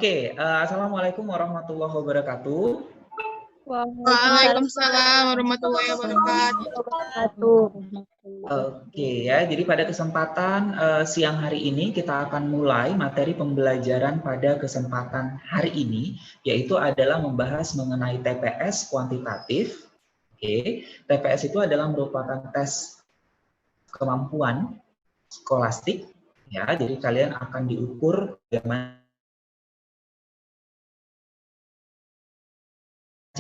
Oke, Assalamualaikum warahmatullahi wabarakatuh. Waalaikumsalam warahmatullahi wabarakatuh. Oke ya, jadi pada kesempatan siang hari ini kita akan mulai materi pembelajaran pada kesempatan hari ini, yaitu adalah membahas mengenai TPS kuantitatif. Oke, TPS itu adalah merupakan tes kemampuan skolastik, ya. Jadi kalian akan diukur bagaimana.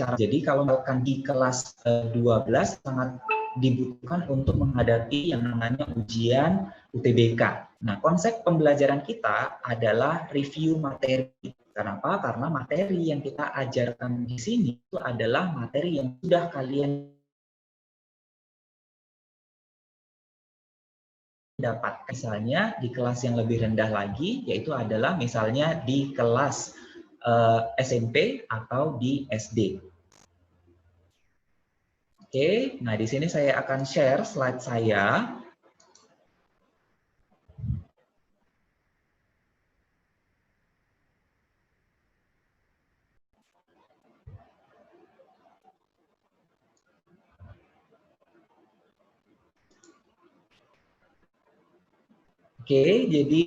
Jadi kalau misalkan di kelas 12 sangat dibutuhkan untuk menghadapi yang namanya ujian UTBK. Nah, konsep pembelajaran kita adalah review materi. Kenapa? Karena materi yang kita ajarkan di sini itu adalah materi yang sudah kalian dapat. Misalnya di kelas yang lebih rendah lagi, yaitu adalah misalnya di kelas SMP atau di SD. Oke, nah di sini saya akan share slide saya. Oke, jadi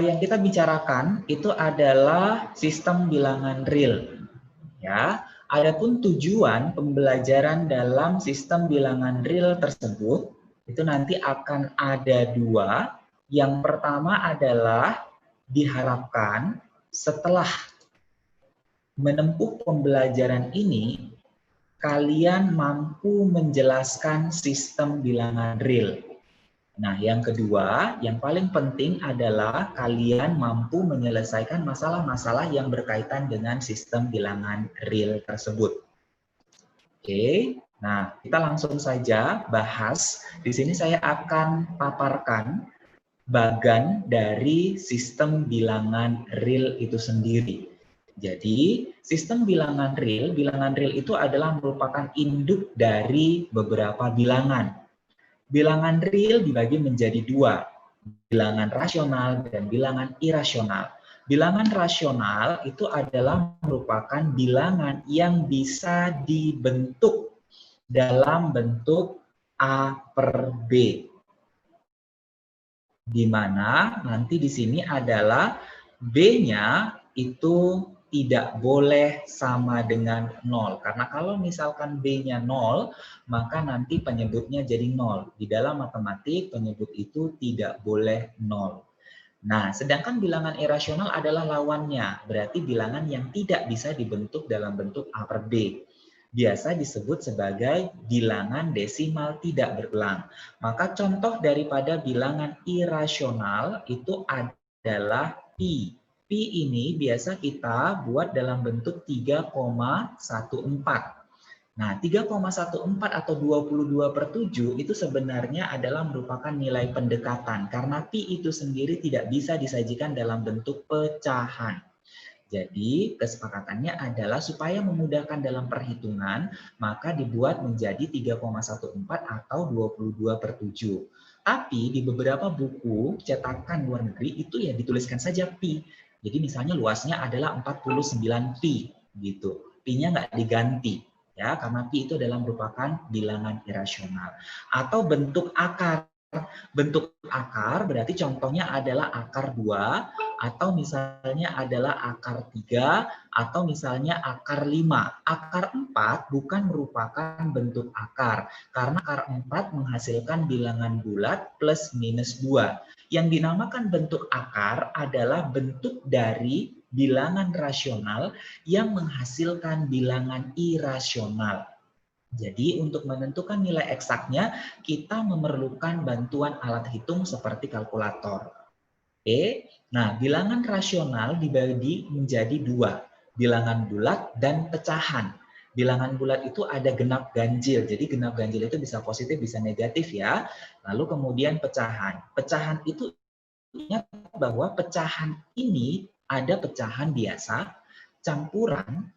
yang kita bicarakan itu adalah sistem bilangan real. Ya, adapun tujuan pembelajaran dalam sistem bilangan real tersebut itu nanti akan ada dua. Yang pertama adalah diharapkan setelah menempuh pembelajaran ini, kalian mampu menjelaskan sistem bilangan real. Nah, yang kedua, yang paling penting adalah kalian mampu menyelesaikan masalah-masalah yang berkaitan dengan sistem bilangan real tersebut. Oke, nah kita langsung saja bahas. Di sini saya akan paparkan bagan dari sistem bilangan real itu sendiri. Jadi, sistem bilangan real itu adalah merupakan induk dari beberapa bilangan. Bilangan real dibagi menjadi dua, bilangan rasional dan bilangan irasional. Bilangan rasional itu adalah merupakan bilangan yang bisa dibentuk dalam bentuk A per B. Di mana nanti di sini adalah B-nya itu tidak boleh sama dengan 0. Karena kalau misalkan B-nya 0, maka nanti penyebutnya jadi 0. Di dalam matematik, penyebut itu tidak boleh 0. Nah, sedangkan bilangan irasional adalah lawannya. Berarti bilangan yang tidak bisa dibentuk dalam bentuk A per B. Biasa disebut sebagai bilangan desimal tidak berulang. Maka contoh daripada bilangan irasional itu adalah pi. Pi ini biasa kita buat dalam bentuk 3,14. Nah, 3,14 atau 22/7 itu sebenarnya adalah merupakan nilai pendekatan karena pi itu sendiri tidak bisa disajikan dalam bentuk pecahan. Jadi, kesepakatannya adalah supaya memudahkan dalam perhitungan, maka dibuat menjadi 3,14 atau 22/7. Tapi di beberapa buku cetakan luar negeri itu ya dituliskan saja pi. Jadi misalnya luasnya adalah 49 pi gitu. Pi-nya nggak diganti ya karena pi itu adalah merupakan bilangan irasional. Atau bentuk akar. Bentuk akar berarti contohnya adalah akar 2 atau misalnya adalah akar 3 atau misalnya akar 5. Akar 4 bukan merupakan bentuk akar karena akar 4 menghasilkan bilangan bulat plus minus 2. Yang dinamakan bentuk akar adalah bentuk dari bilangan rasional yang menghasilkan bilangan irasional. Jadi untuk menentukan nilai eksaknya, kita memerlukan bantuan alat hitung seperti kalkulator. Oke, nah bilangan rasional dibagi menjadi dua, bilangan bulat dan pecahan. Bilangan bulat itu ada genap ganjil, jadi genap ganjil itu bisa positif, bisa negatif ya. Lalu kemudian pecahan. Pecahan itu ingat bahwa pecahan ini ada pecahan biasa, campuran,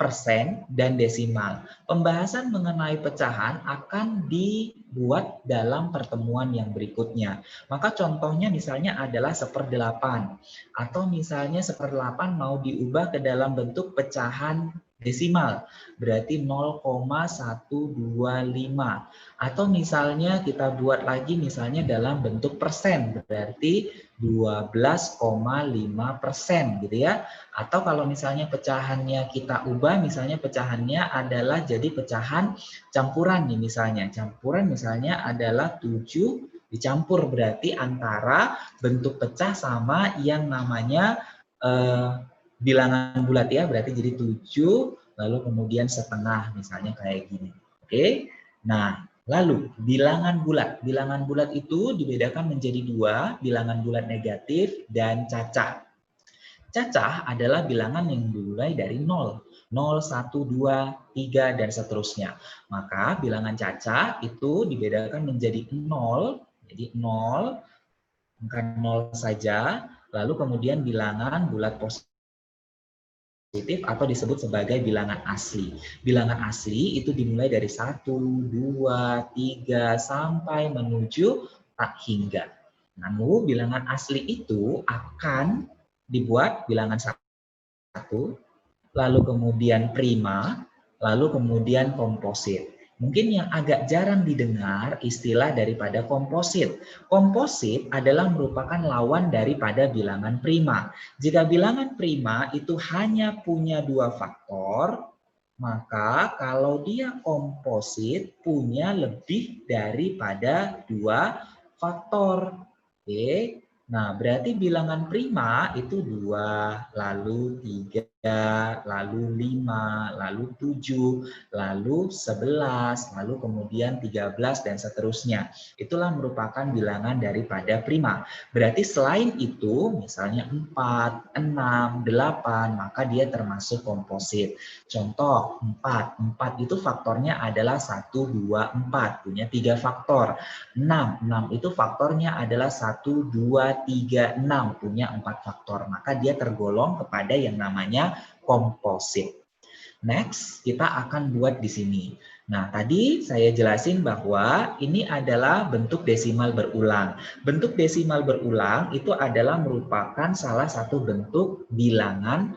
persen, dan desimal. Pembahasan mengenai pecahan akan dibuat dalam pertemuan yang berikutnya. Maka contohnya misalnya adalah 1/8, atau misalnya 1/8 mau diubah ke dalam bentuk pecahan desimal, berarti 0,125. Atau misalnya kita buat lagi misalnya dalam bentuk persen, berarti 12,5% gitu ya. Atau kalau misalnya pecahannya kita ubah, misalnya pecahannya adalah jadi pecahan campuran nih misalnya. Campuran misalnya adalah 7 dicampur, berarti antara bentuk pecah sama yang namanya bilangan bulat ya, berarti jadi 7 lalu kemudian setengah misalnya kayak gini. Oke. Nah, lalu bilangan bulat. Bilangan bulat itu dibedakan menjadi 2, bilangan bulat negatif dan cacah. Cacah adalah bilangan yang dimulai dari 0, 0, 1, 2, 3, dan seterusnya. Maka bilangan cacah itu dibedakan menjadi 0, jadi 0, angka 0 saja, lalu kemudian bilangan bulat positif atau disebut sebagai bilangan asli. Bilangan asli itu dimulai dari 1, 2, 3, sampai menuju tak hingga. Namun bilangan asli itu akan dibuat bilangan 1, lalu kemudian prima, lalu kemudian komposit. Mungkin yang agak jarang didengar istilah daripada komposit. Komposit adalah merupakan lawan daripada bilangan prima. Jika bilangan prima itu hanya punya 2 faktor, maka kalau dia komposit punya lebih daripada 2 faktor. Oke. Nah, berarti bilangan prima itu 2, lalu 3, lalu 5, lalu 7, lalu 11, lalu kemudian 13, dan seterusnya. Itulah merupakan bilangan daripada prima. Berarti selain itu, misalnya 4, 6, 8, maka dia termasuk komposit. Contoh, 4. 4 itu faktornya adalah 1, 2, 4, punya 3 faktor. 6 itu faktornya adalah 1, 2, 3, 6, punya 4 faktor. Maka dia tergolong kepada yang namanya komposit. Next, kita akan buat di sini. Nah, tadi saya jelasin bahwa ini adalah bentuk desimal berulang. Bentuk desimal berulang itu adalah merupakan salah satu bentuk bilangan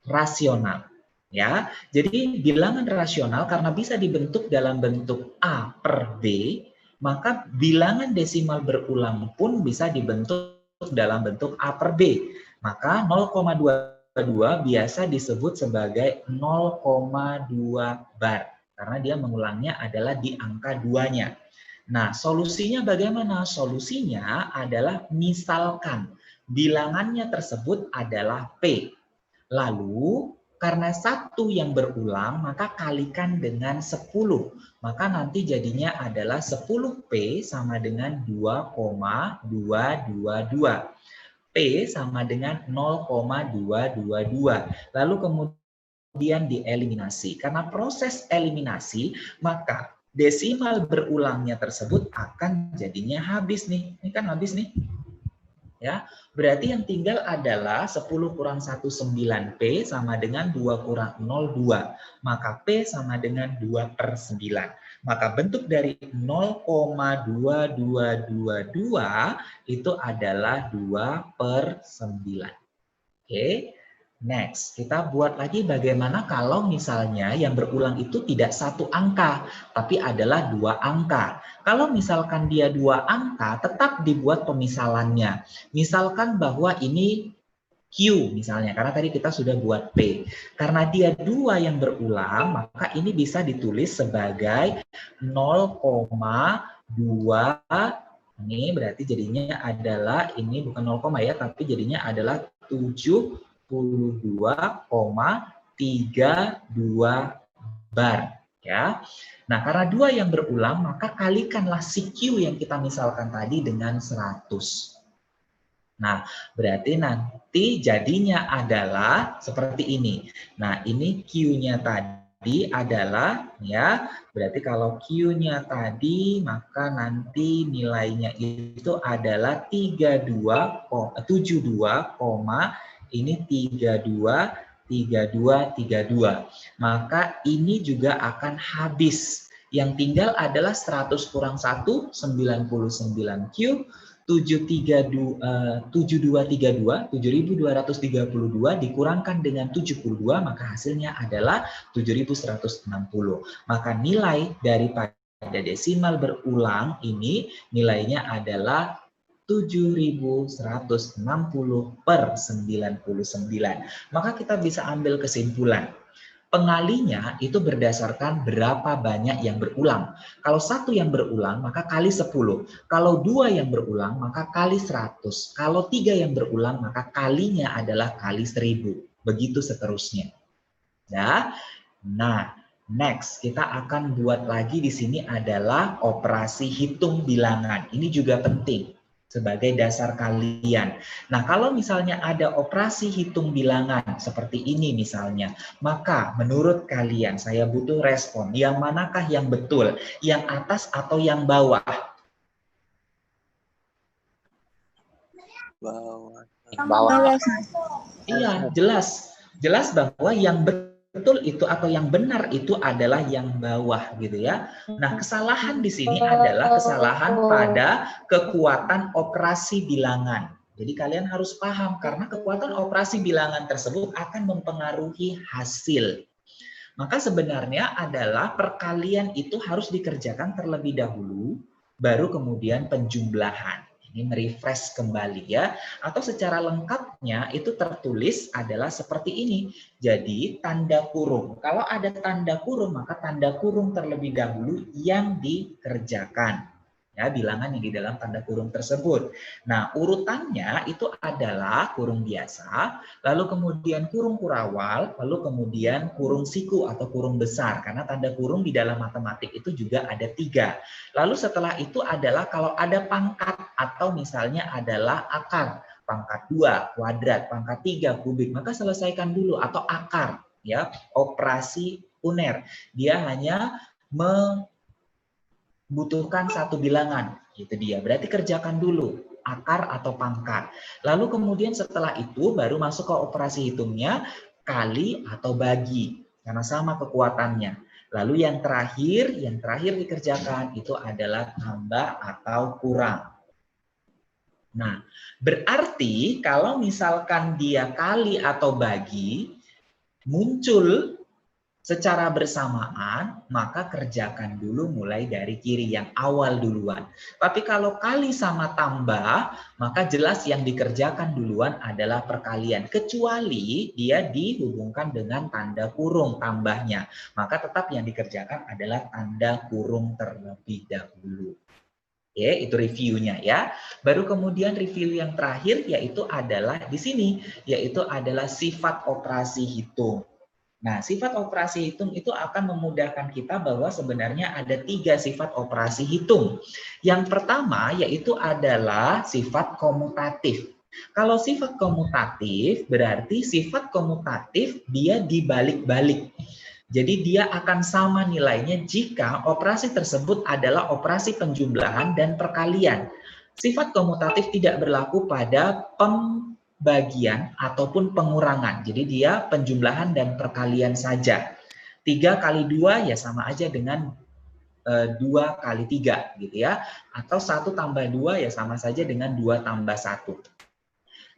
rasional. Ya, jadi bilangan rasional karena bisa dibentuk dalam bentuk A per B, maka bilangan desimal berulang pun bisa dibentuk dalam bentuk A per B. Maka 0,22 biasa disebut sebagai 0,2 bar. Karena dia mengulangnya adalah di angka 2-nya. Nah, solusinya bagaimana? Solusinya adalah misalkan bilangannya tersebut adalah P. Lalu karena 1 yang berulang, maka kalikan dengan 10. Maka nanti jadinya adalah 10P sama dengan 2,222. P sama dengan 0,222. Lalu kemudian dieliminasi. Karena proses eliminasi, maka desimal berulangnya tersebut akan jadinya habis nih. Ini kan habis nih. Ya, berarti yang tinggal adalah 10 kurang 1, 9P sama dengan 2 kurang 0, 2. Maka P sama dengan 2 per 9. Maka bentuk dari 0,2222 itu adalah 2 per 9. Oke. Next, kita buat lagi bagaimana kalau misalnya yang berulang itu tidak 1 angka, tapi adalah 2 angka. Kalau misalkan dia 2 angka, tetap dibuat pemisalannya. Misalkan bahwa ini Q misalnya, karena tadi kita sudah buat P. Karena dia 2 yang berulang, maka ini bisa ditulis sebagai 0,2. Ini berarti jadinya adalah, ini bukan 0, ya, tapi jadinya adalah 72,32 bar, ya. Nah, karena 2 yang berulang, maka kalikanlah si Q yang kita misalkan tadi dengan 100. Nah, berarti nanti jadinya adalah seperti ini. Nah, ini Q-nya tadi adalah, ya, berarti kalau Q-nya tadi, maka nanti nilainya itu adalah 72, ini 32 32. Maka ini juga akan habis. Yang tinggal adalah 100 kurang 1, 99Q, 7232 dikurangkan dengan 72, maka hasilnya adalah 7160. Maka nilai daripada desimal berulang ini nilainya adalah 7160 per 99. Maka kita bisa ambil kesimpulan. Pengalinya itu berdasarkan berapa banyak yang berulang. Kalau satu yang berulang, maka kali 10. Kalau dua yang berulang, maka kali 100. Kalau tiga yang berulang, maka kalinya adalah kali 1000. Begitu seterusnya. Ya. Nah, next kita akan buat lagi di sini adalah operasi hitung bilangan. Ini juga penting sebagai dasar kalian. Nah, kalau misalnya ada operasi hitung bilangan seperti ini misalnya, maka menurut kalian saya butuh respon. Yang manakah yang betul? Yang atas atau yang bawah? Bawah. Iya, jelas. Jelas bahwa yang betul itu atau yang benar itu adalah yang bawah gitu ya. Nah, kesalahan di sini adalah kesalahan pada kekuatan operasi bilangan. Jadi kalian harus paham karena kekuatan operasi bilangan tersebut akan mempengaruhi hasil. Maka sebenarnya adalah perkalian itu harus dikerjakan terlebih dahulu, baru kemudian penjumlahan. Ini merefresh kembali ya. Atau secara lengkapnya itu tertulis adalah seperti ini. Jadi tanda kurung. Kalau ada tanda kurung, maka tanda kurung terlebih dahulu yang dikerjakan. Ya, bilangan yang di dalam tanda kurung tersebut. Nah, urutannya itu adalah kurung biasa, lalu kemudian kurung kurawal, lalu kemudian kurung siku atau kurung besar. Karena tanda kurung di dalam matematik itu juga ada 3. Lalu setelah itu adalah kalau ada pangkat atau misalnya adalah akar. Pangkat 2, kuadrat, pangkat 3, kubik. Maka selesaikan dulu atau akar. Ya, operasi uner. Dia hanya membutuhkan satu bilangan. Itu dia. Berarti kerjakan dulu akar atau pangkat. Lalu kemudian setelah itu baru masuk ke operasi hitungnya kali atau bagi. Karena sama kekuatannya. Lalu yang terakhir dikerjakan itu adalah tambah atau kurang. Nah, berarti kalau misalkan dia kali atau bagi muncul secara bersamaan, maka kerjakan dulu mulai dari kiri yang awal duluan. Tapi kalau kali sama tambah, maka jelas yang dikerjakan duluan adalah perkalian. Kecuali dia dihubungkan dengan tanda kurung tambahnya. Maka tetap yang dikerjakan adalah tanda kurung terlebih dahulu. Oke, itu reviewnya ya. Baru kemudian review yang terakhir yaitu adalah di sini, yaitu adalah sifat operasi hitung. Nah, sifat operasi hitung itu akan memudahkan kita bahwa sebenarnya ada 3 sifat operasi hitung. Yang pertama yaitu adalah sifat komutatif. Kalau sifat komutatif berarti sifat komutatif dia dibalik-balik. Jadi dia akan sama nilainya jika operasi tersebut adalah operasi penjumlahan dan perkalian. Sifat komutatif tidak berlaku pada bagian ataupun pengurangan. Jadi dia penjumlahan dan perkalian saja. 3 kali 2 ya sama aja dengan 2 kali 3 gitu ya. Atau 1 tambah 2 ya sama saja dengan 2 tambah 1.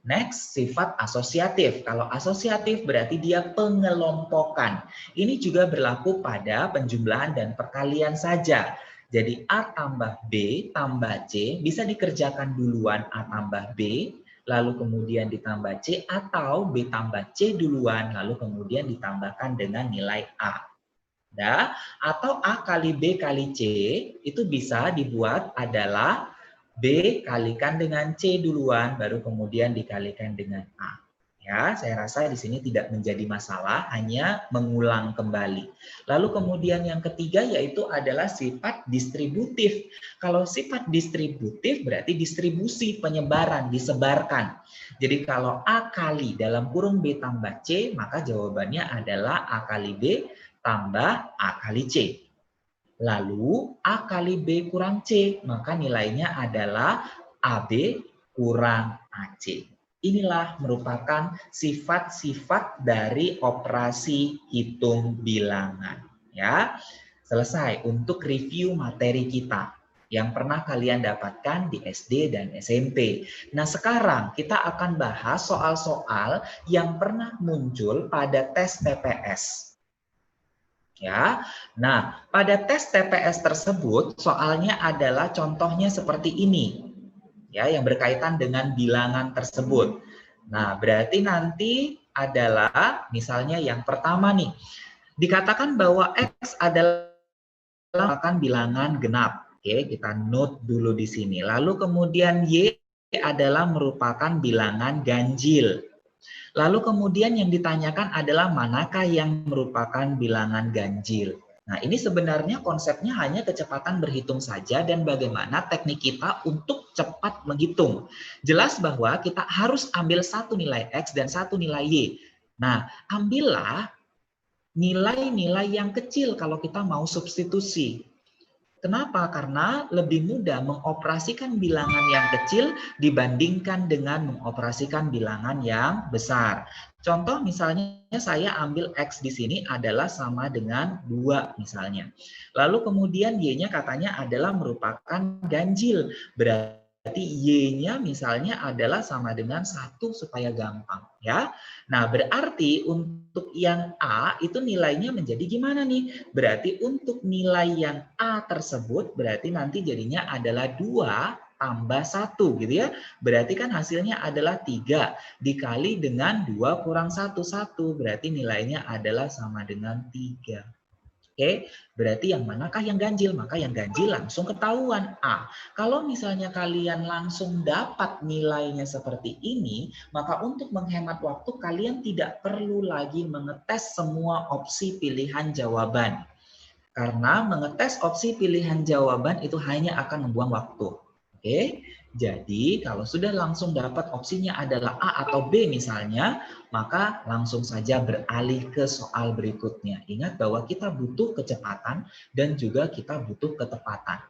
Next, sifat asosiatif. Kalau asosiatif berarti dia pengelompokan. Ini juga berlaku pada penjumlahan dan perkalian saja. Jadi A tambah B tambah C bisa dikerjakan duluan A tambah B, lalu kemudian ditambah C, atau B tambah C duluan, lalu kemudian ditambahkan dengan nilai A. Ya, atau A kali B kali C itu bisa dibuat adalah B kalikan dengan C duluan, baru kemudian dikalikan dengan A. Ya, saya rasa di sini tidak menjadi masalah, hanya mengulang kembali. Lalu kemudian yang ketiga yaitu adalah sifat distributif. Kalau sifat distributif berarti distribusi, penyebaran, disebarkan. Jadi kalau A kali dalam kurung B tambah C, maka jawabannya adalah A kali B tambah A kali C. Lalu A kali B kurang C, maka nilainya adalah AB kurang AC. Inilah merupakan sifat-sifat dari operasi hitung bilangan. Ya, selesai untuk review materi kita yang pernah kalian dapatkan di SD dan SMP. Nah, sekarang kita akan bahas soal-soal yang pernah muncul pada tes TPS. Ya, nah pada tes TPS tersebut soalnya adalah contohnya seperti ini. Ya, yang berkaitan dengan bilangan tersebut. Nah, berarti nanti adalah misalnya yang pertama nih, dikatakan bahwa X adalah bilangan genap. Oke, kita note dulu di sini. Lalu kemudian Y adalah merupakan bilangan ganjil. Lalu kemudian yang ditanyakan adalah manakah yang merupakan bilangan ganjil. Nah, ini sebenarnya konsepnya hanya kecepatan berhitung saja dan bagaimana teknik kita untuk cepat menghitung. Jelas bahwa kita harus ambil satu nilai X dan satu nilai Y. Nah, ambillah nilai-nilai yang kecil kalau kita mau substitusi. Kenapa? Karena lebih mudah mengoperasikan bilangan yang kecil dibandingkan dengan mengoperasikan bilangan yang besar. Contoh misalnya saya ambil X di sini adalah sama dengan 2 misalnya. Lalu kemudian Y-nya katanya adalah merupakan ganjil. Berarti Y-nya misalnya adalah sama dengan 1 supaya gampang. Ya. Nah, berarti untuk yang A itu nilainya menjadi gimana nih? Berarti untuk nilai yang A tersebut berarti nanti jadinya adalah 2 tambah 1 gitu ya. Berarti kan hasilnya adalah 3 dikali dengan 2 kurang 1, 1. Berarti nilainya adalah sama dengan 3. Oke, berarti yang manakah yang ganjil? Maka yang ganjil langsung ketahuan A. Kalau misalnya kalian langsung dapat nilainya seperti ini, maka untuk menghemat waktu kalian tidak perlu lagi mengetes semua opsi pilihan jawaban. Karena mengetes opsi pilihan jawaban itu hanya akan membuang waktu. Oke, jadi kalau sudah langsung dapat opsinya adalah A atau B misalnya, maka langsung saja beralih ke soal berikutnya. Ingat bahwa kita butuh kecepatan dan juga kita butuh ketepatan.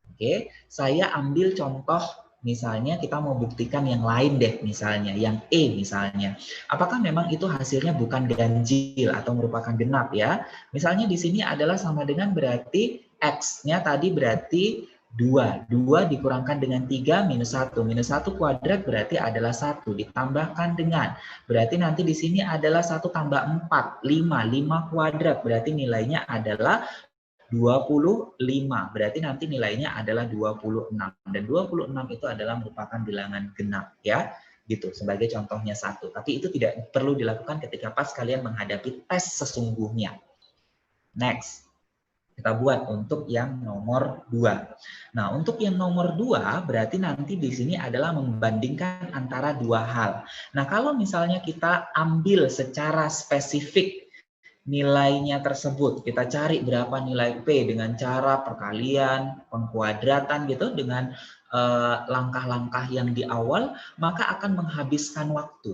Oke, saya ambil contoh misalnya kita mau buktikan yang lain deh, misalnya yang E misalnya. Apakah memang itu hasilnya bukan ganjil atau merupakan genap ya? Misalnya di sini adalah sama dengan berarti X-nya tadi berarti 2. 2 dikurangkan dengan 3 minus 1. Minus 1 kuadrat berarti adalah 1. Ditambahkan dengan. Berarti nanti di sini adalah 1 tambah 4. 5. 5 kuadrat. Berarti nilainya adalah 25. Berarti nanti nilainya adalah 26. Dan 26 itu adalah merupakan bilangan genap ya. Gitu sebagai contohnya 1. Tapi itu tidak perlu dilakukan ketika pas kalian menghadapi tes sesungguhnya. Next. Kita buat untuk yang nomor 2. Nah, untuk yang nomor 2 berarti nanti di sini adalah membandingkan antara dua hal. Nah, kalau misalnya kita ambil secara spesifik nilainya tersebut, kita cari berapa nilai P dengan cara perkalian, pengkuadratan gitu dengan langkah-langkah yang di awal, maka akan menghabiskan waktu.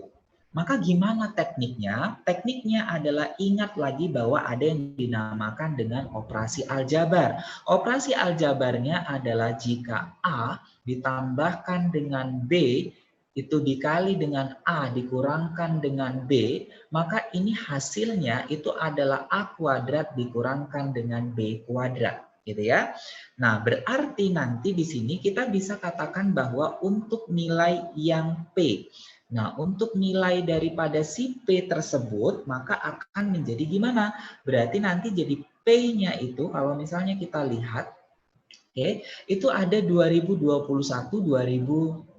Maka gimana tekniknya? Tekniknya adalah ingat lagi bahwa ada yang dinamakan dengan operasi aljabar. Operasi aljabarnya adalah jika A ditambahkan dengan B itu dikali dengan A dikurangkan dengan B, maka ini hasilnya itu adalah A kuadrat dikurangkan dengan B kuadrat. Gitu ya. Nah, berarti nanti di sini kita bisa katakan bahwa untuk nilai yang P, nah, untuk nilai daripada si P tersebut, maka akan menjadi gimana? Berarti nanti jadi P-nya itu, kalau misalnya kita lihat, oke, itu ada 2021, 2019,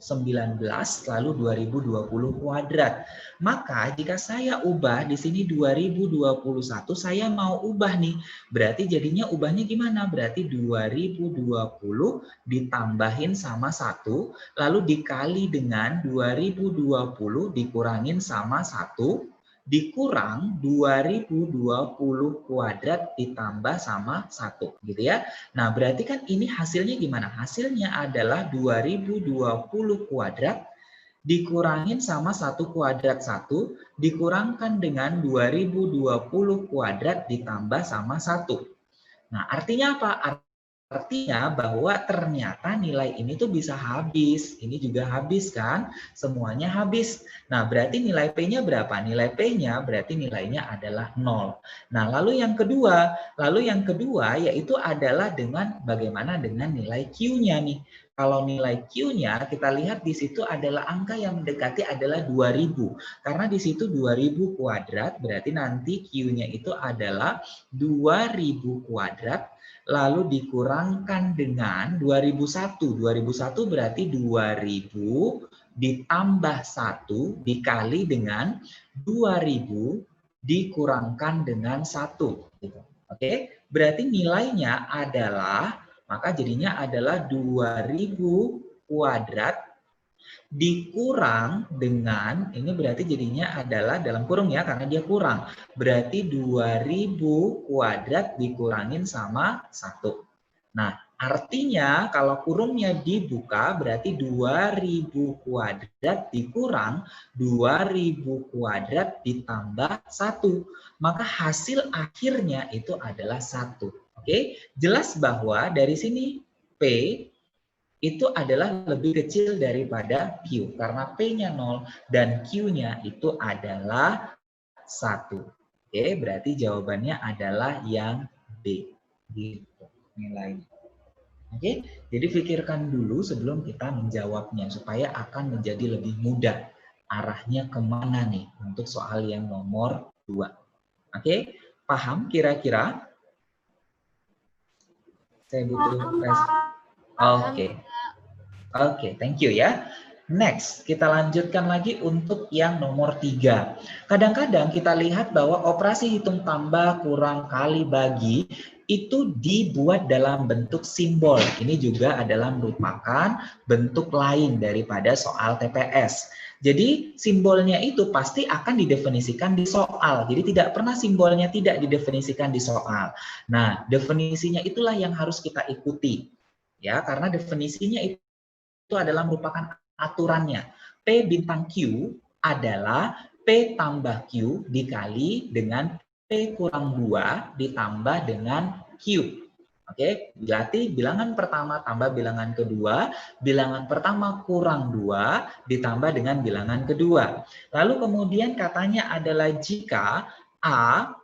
lalu 2020 kuadrat. Maka jika saya ubah di sini 2021, saya mau ubah nih. Berarti jadinya ubahnya gimana? Berarti 2020 ditambahin sama 1, lalu dikali dengan 2020 dikurangin sama 1, dikurang 2020 kuadrat ditambah sama 1 gitu ya. Nah, berarti kan ini hasilnya gimana? Hasilnya adalah 2020 kuadrat dikurangin sama 1 kuadrat 1 dikurangkan dengan 2020 kuadrat ditambah sama 1. Nah, artinya apa? Artinya bahwa ternyata nilai ini tuh bisa habis. Ini juga habis kan? Semuanya habis. Nah, berarti nilai P-nya berapa? Nilai P-nya berarti nilainya adalah 0. Nah, lalu yang kedua yaitu adalah dengan bagaimana dengan nilai Q-nya nih. Kalau nilai Q-nya kita lihat di situ adalah angka yang mendekati adalah 2000. Karena di situ 2000 kuadrat berarti nanti Q-nya itu adalah 2000 kuadrat lalu dikurangkan dengan 2001. 2001 berarti 2000 ditambah 1 dikali dengan 2000 dikurangkan dengan 1. Oke, berarti nilainya adalah, maka jadinya adalah 2000 kuadrat dikurang dengan, ini berarti jadinya adalah dalam kurung ya, karena dia kurang. Berarti 2000 kuadrat dikurangin sama 1. Nah, artinya kalau kurungnya dibuka, berarti 2000 kuadrat dikurang 2000 kuadrat ditambah 1. Maka hasil akhirnya itu adalah 1. Oke, jelas bahwa dari sini P itu adalah lebih kecil daripada Q. Karena P-nya 0 dan Q-nya itu adalah 1. Oke, berarti jawabannya adalah yang B. Gitu nilainya. Oke, jadi pikirkan dulu sebelum kita menjawabnya supaya akan menjadi lebih mudah arahnya kemana nih untuk soal yang nomor 2. Oke, paham kira-kira? Saya butuh Oke. Oke, thank you ya. Next, kita lanjutkan lagi untuk yang nomor 3. Kadang-kadang kita lihat bahwa operasi hitung tambah, kurang, kali, bagi itu dibuat dalam bentuk simbol. Ini juga adalah merupakan bentuk lain daripada soal TPS. Jadi simbolnya itu pasti akan didefinisikan di soal. Jadi tidak pernah simbolnya tidak didefinisikan di soal. Nah, definisinya itulah yang harus kita ikuti. Ya, karena definisinya itu adalah merupakan aturannya. P bintang Q adalah P tambah Q dikali dengan P kurang 2 ditambah dengan Q. Oke, berarti bilangan pertama tambah bilangan kedua, bilangan pertama kurang 2 ditambah dengan bilangan kedua. Lalu kemudian katanya adalah jika A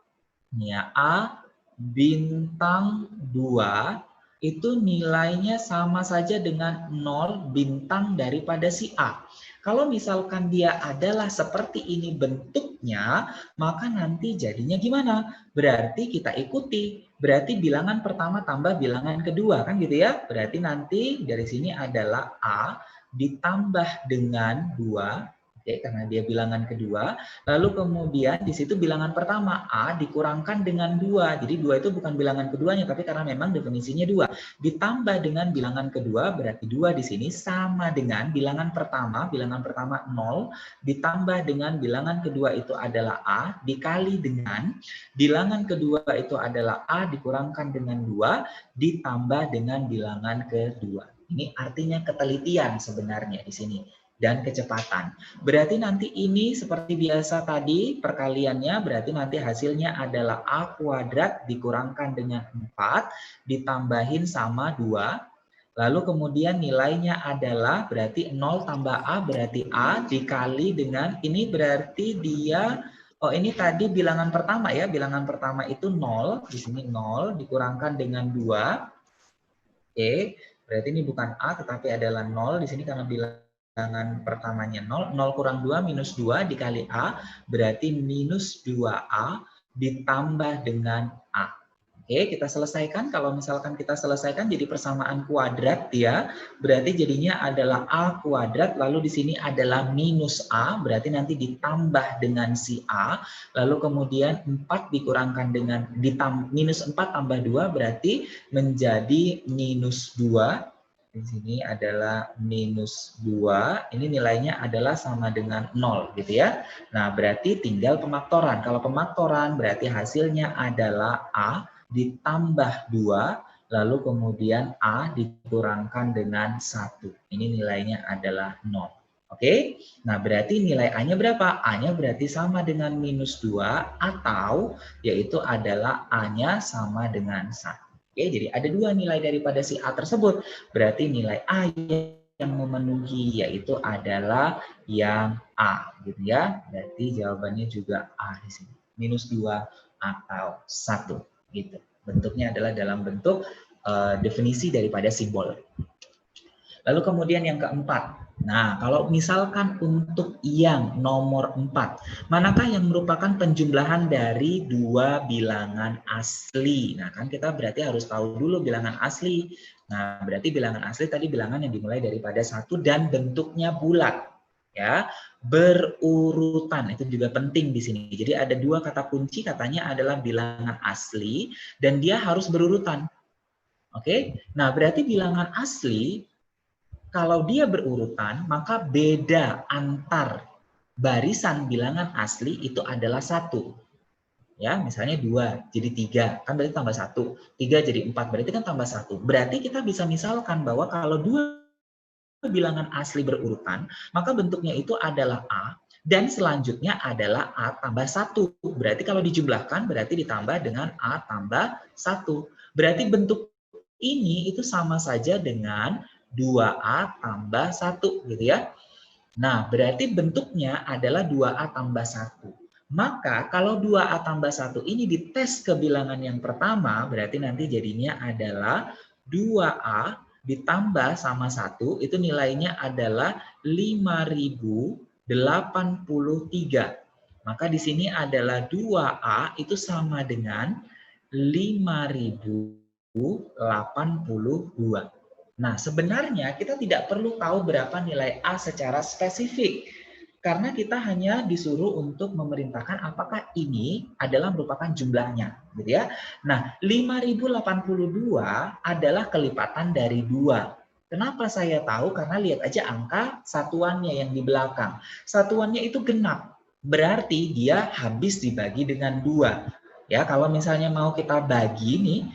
bintang 2 itu nilainya sama saja dengan 0 bintang daripada si A. Kalau misalkan dia adalah seperti ini bentuknya, maka nanti jadinya gimana? Berarti kita ikuti. Berarti bilangan pertama tambah bilangan kedua, kan gitu ya? Berarti nanti dari sini adalah A ditambah dengan 2. Oke, karena dia bilangan kedua. Lalu kemudian di situ bilangan pertama A dikurangkan dengan 2. Jadi 2 itu bukan bilangan keduanya, tapi karena memang definisinya 2. Ditambah dengan bilangan kedua, berarti 2 di sini sama dengan bilangan pertama 0, ditambah dengan bilangan kedua itu adalah A, dikali dengan bilangan kedua itu adalah A dikurangkan dengan 2, ditambah dengan bilangan kedua. Ini artinya ketelitian sebenarnya di sini. Dan kecepatan. Berarti nanti ini seperti biasa tadi perkaliannya, berarti nanti hasilnya adalah A kuadrat dikurangkan dengan 4, ditambahin sama 2. Lalu kemudian nilainya adalah berarti 0 tambah A berarti A dikali dengan, ini berarti dia, oh ini tadi bilangan pertama ya, bilangan pertama itu 0, di sini 0 dikurangkan dengan 2. Oke, berarti ini bukan A tetapi adalah 0, di sini karena bilangan pertamanya 0, 0 kurang 2 minus 2 dikali A, berarti minus 2A ditambah dengan A. Oke, kita selesaikan. Kalau misalkan kita selesaikan jadi persamaan kuadrat ya, berarti jadinya adalah A kuadrat, lalu di sini adalah minus A, berarti nanti ditambah dengan si A, lalu kemudian 4 dikurangkan dengan, minus 4 tambah 2, berarti menjadi minus 2. Di sini adalah minus 2, ini nilainya adalah sama dengan 0 gitu ya. Nah, berarti tinggal pemaktoran. Kalau pemaktoran berarti hasilnya adalah A ditambah 2, lalu kemudian A dikurangkan dengan 1. Ini nilainya adalah 0. Oke, nah berarti nilai A-nya berapa? A-nya berarti sama dengan minus 2 atau yaitu adalah A-nya sama dengan 1. Oke, jadi ada dua nilai daripada si A tersebut. Berarti nilai A yang memenuhi yaitu adalah yang A, gitu ya. Berarti jawabannya juga A di sini. -2 atau 1, gitu. Bentuknya adalah dalam bentuk definisi daripada simbol. Lalu kemudian yang keempat. Nah, kalau misalkan untuk yang nomor 4, manakah yang merupakan penjumlahan dari dua bilangan asli? Nah, kan kita berarti harus tahu dulu bilangan asli. Nah, berarti bilangan asli tadi bilangan yang dimulai daripada 1 dan bentuknya bulat. Ya, berurutan. Itu juga penting di sini. Jadi ada dua kata kunci, katanya adalah bilangan asli dan dia harus berurutan. Oke? Nah, berarti bilangan asli kalau dia berurutan, maka beda antar barisan bilangan asli itu adalah 1. Ya, misalnya 2 jadi 3, kan berarti tambah 1. 3 jadi 4, berarti kan tambah 1. Berarti kita bisa misalkan bahwa kalau dua bilangan asli berurutan, maka bentuknya itu adalah A, dan selanjutnya adalah A tambah 1. Berarti kalau dijumlahkan, berarti ditambah dengan A tambah 1. Berarti bentuk ini itu sama saja dengan 2A tambah 1, gitu ya. Nah, berarti bentuknya adalah 2A tambah 1. Maka kalau 2A tambah 1 ini dites ke bilangan yang pertama, berarti nanti jadinya adalah 2A ditambah sama 1, itu nilainya adalah 5083. Maka di sini adalah 2A itu sama dengan 5082. Nah, sebenarnya kita tidak perlu tahu berapa nilai A secara spesifik. Karena kita hanya disuruh untuk memerintahkan apakah ini adalah merupakan jumlahnya. Gitu ya. Nah, 5082 adalah kelipatan dari 2. Kenapa saya tahu? Karena lihat aja angka satuannya yang di belakang. Satuannya itu genap. Berarti dia habis dibagi dengan 2. Ya, kalau misalnya mau kita bagi nih,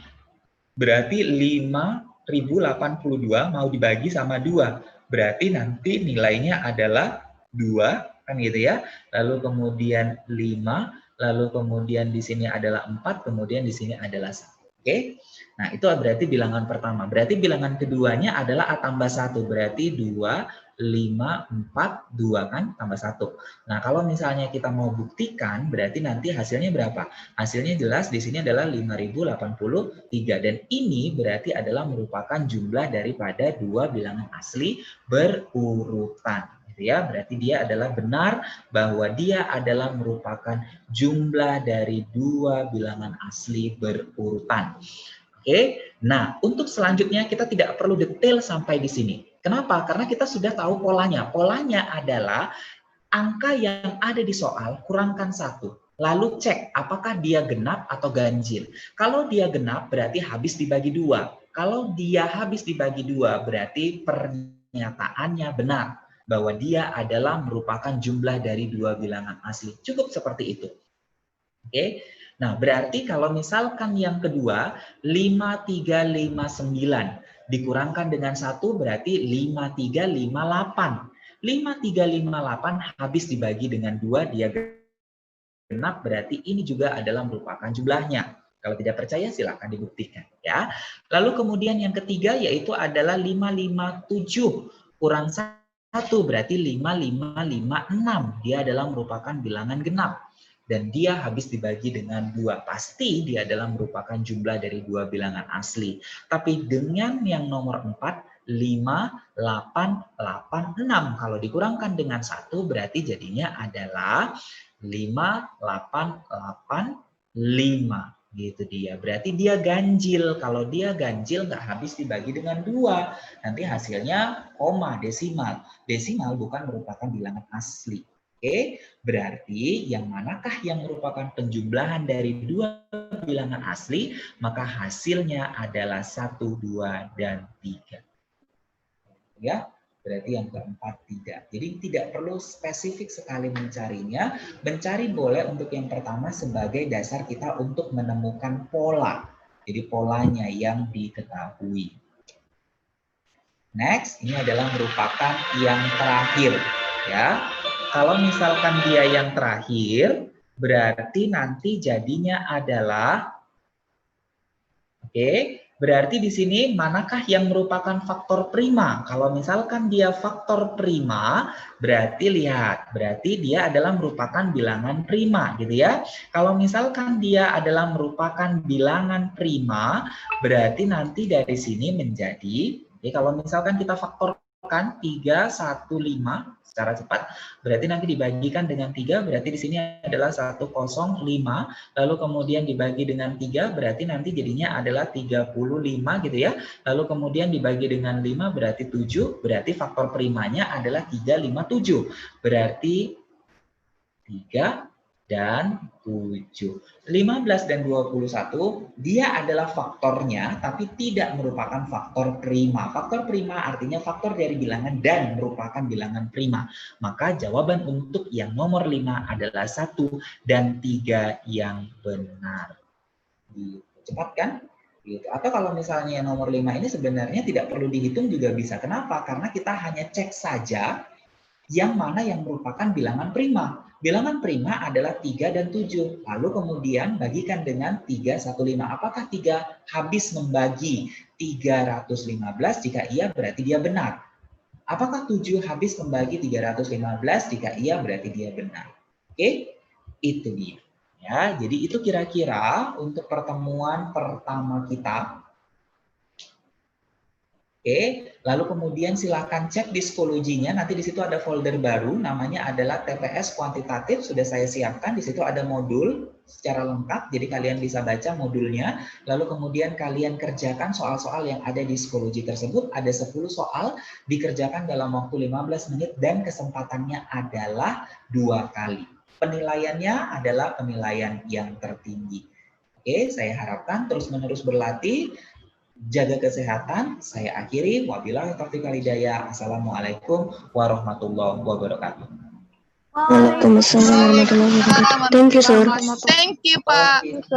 berarti 5082 mau dibagi sama 2. Berarti nanti nilainya adalah 2, kan gitu ya. Lalu kemudian 5, lalu kemudian di sini adalah 4, kemudian di sini adalah 1. Oke? Nah, itu berarti bilangan pertama. Berarti bilangan keduanya adalah A tambah 1. Berarti 2, 5, 4, 2 kan? Tambah 1. Nah, kalau misalnya kita mau buktikan, berarti nanti hasilnya berapa? Hasilnya jelas di sini adalah 5083. Dan ini berarti adalah merupakan jumlah daripada dua bilangan asli berurutan. Gitu ya. Berarti dia adalah benar bahwa dia adalah merupakan jumlah dari dua bilangan asli berurutan. Oke, nah untuk selanjutnya kita tidak perlu detail sampai di sini. Kenapa? Karena kita sudah tahu polanya. Polanya adalah angka yang ada di soal kurangkan 1. Lalu cek apakah dia genap atau ganjil. Kalau dia genap berarti habis dibagi 2. Kalau dia habis dibagi 2 berarti pernyataannya benar bahwa dia adalah merupakan jumlah dari dua bilangan asli. Cukup seperti itu. Oke. Nah, berarti kalau misalkan yang kedua 5359 dikurangkan dengan 1 berarti 5358. 5358 habis dibagi dengan 2 dia genap, berarti ini juga adalah merupakan jumlahnya. Kalau tidak percaya silakan dibuktikan ya. Lalu kemudian yang ketiga yaitu adalah 557 kurang 1 berarti 5556. Dia adalah merupakan bilangan genap. Dan dia habis dibagi dengan 2. Pasti dia adalah merupakan jumlah dari dua bilangan asli. Tapi dengan yang nomor 4, 5886. Kalau dikurangkan dengan 1 berarti jadinya adalah 5885. Gitu dia. Berarti dia ganjil. Kalau dia ganjil nggak habis dibagi dengan 2. Nanti hasilnya koma, desimal. Desimal bukan merupakan bilangan asli. Oke, berarti yang manakah yang merupakan penjumlahan dari dua bilangan asli, maka hasilnya adalah 1, 2, dan 3. Ya, berarti yang keempat tidak. Jadi tidak perlu spesifik sekali mencarinya. Mencari boleh untuk yang pertama sebagai dasar kita untuk menemukan pola. Jadi polanya yang diketahui. Next, ini adalah merupakan yang terakhir. Ya, kalau misalkan dia yang terakhir, berarti nanti jadinya adalah, oke, Berarti di sini manakah yang merupakan faktor prima? Kalau misalkan dia faktor prima, berarti lihat, berarti dia adalah merupakan bilangan prima gitu ya. Kalau misalkan dia adalah merupakan bilangan prima, berarti nanti dari sini menjadi, kalau misalkan kita faktorkan 3, 1, 5 secara cepat, berarti nanti dibagikan dengan 3, berarti di sini adalah 105, lalu kemudian dibagi dengan 3, berarti nanti jadinya adalah 35 gitu ya. Lalu kemudian dibagi dengan 5, berarti 7, berarti faktor primanya adalah 357. Berarti 3 dan 7. 15 dan 21 dia adalah faktornya tapi tidak merupakan faktor prima. Faktor prima artinya faktor dari bilangan dan merupakan bilangan prima. Maka jawaban untuk yang nomor 5 adalah 1 dan 3 yang benar. Gitu. Cepat kan? Gitu. Atau kalau misalnya nomor 5 ini sebenarnya tidak perlu dihitung juga bisa. Kenapa? Karena kita hanya cek saja yang mana yang merupakan bilangan prima. Bilangan prima adalah 3 dan 7. Lalu kemudian bagikan dengan 315. Apakah 3 habis membagi 315? Jika iya berarti dia benar. Apakah 7 habis membagi 315? Jika iya berarti dia benar. Oke? Itu dia. Ya, jadi itu kira-kira untuk pertemuan pertama kita. Oke, lalu kemudian silakan cek di psikologinya. Nanti di situ ada folder baru, namanya adalah TPS kuantitatif. Sudah saya siapkan. Di situ ada modul secara lengkap. Jadi kalian bisa baca modulnya. Lalu kemudian kalian kerjakan soal-soal yang ada di psikologi tersebut. Ada 10 soal dikerjakan dalam waktu 15 menit dan kesempatannya adalah 2 kali. Penilaiannya adalah penilaian yang tertinggi. Oke, saya harapkan terus-menerus berlatih. Jaga kesehatan. Saya akhiri. Wabillahi taufiq wal hidayah. Assalamualaikum warahmatullahi wabarakatuh. Waalaikumsalam warahmatullahi wabarakatuh. Thank you, sir. Thank you, Pak.